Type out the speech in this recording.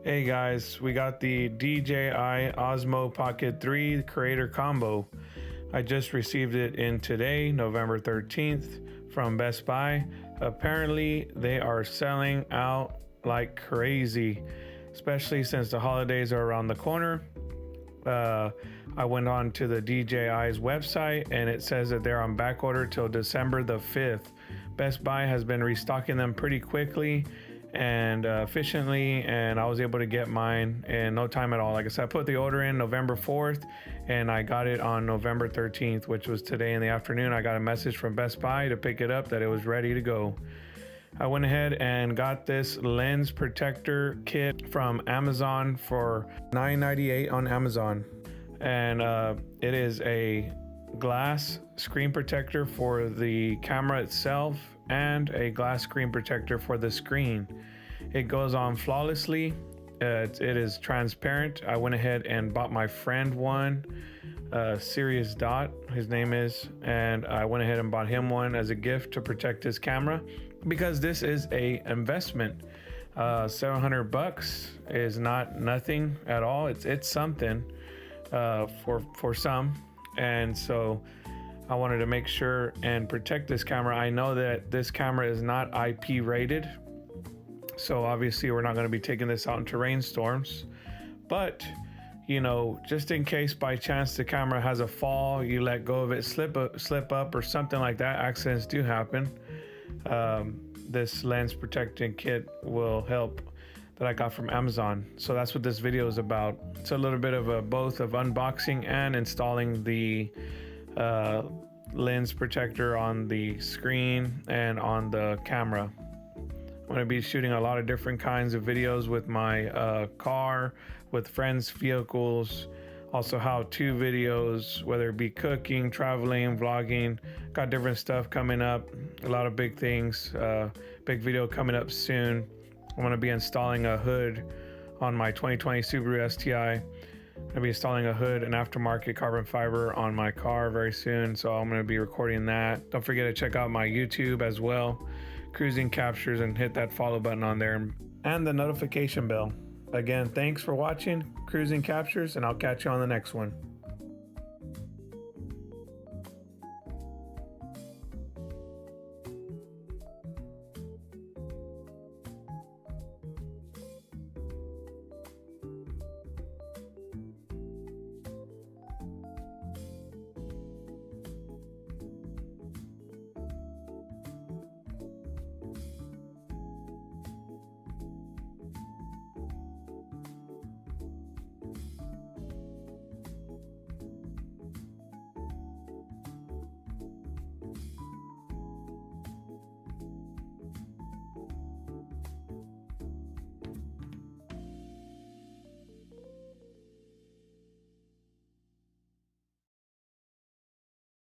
Hey guys, we got the DJI Osmo Pocket 3 Creator Combo. I just received it in today, November 13th, from Best Buy. Apparently, they are selling out like crazy, especially since the holidays are around the corner. I went on to the DJI's website and it says that they're on back order till December the 5th. Best Buy has been restocking them pretty quickly and efficiently, and I was able to get mine in no time at all. Like I said, I put the order in November 4th and I got it on November 13th, which was today in the afternoon. I got a message from Best Buy to pick it up that it was ready to go. I went ahead and got this lens protector kit from Amazon for $9.98 on Amazon. And it is a glass screen protector for the camera itself and a glass screen protector for the screen. It goes on flawlessly. It is transparent. I went ahead and bought my friend one, Serious Dot, his name is, and I went ahead and bought him one as a gift to protect his camera because this is a investment. $700 is not nothing at all. It's something for some, and so I wanted to make sure and protect this camera. I know that this camera is not IP rated, so obviously we're not going to be taking this out into rainstorms, but you know, just in case by chance the camera has a fall, you let go of it, slip up or something like that, accidents do happen. This lens protecting kit will help, that I got from Amazon. So that's what this video is about. It's a little bit of both of unboxing and installing the lens protector on the screen and on the camera. I'm going to be shooting a lot of different kinds of videos with my car, with friends' vehicles, also how-to videos, whether it be cooking, traveling, vlogging. Got different stuff coming up, a lot of big things. Big video coming up soon. I'm going to be installing a hood on my 2020 Subaru STI. I'm going to be installing a hood and aftermarket carbon fiber on my car very soon, so I'm going to be recording that. Don't forget to check out my YouTube as well, Cruising Captures, and hit that follow button on there and the notification bell. Again, thanks for watching Cruising Captures, and I'll catch you on the next one.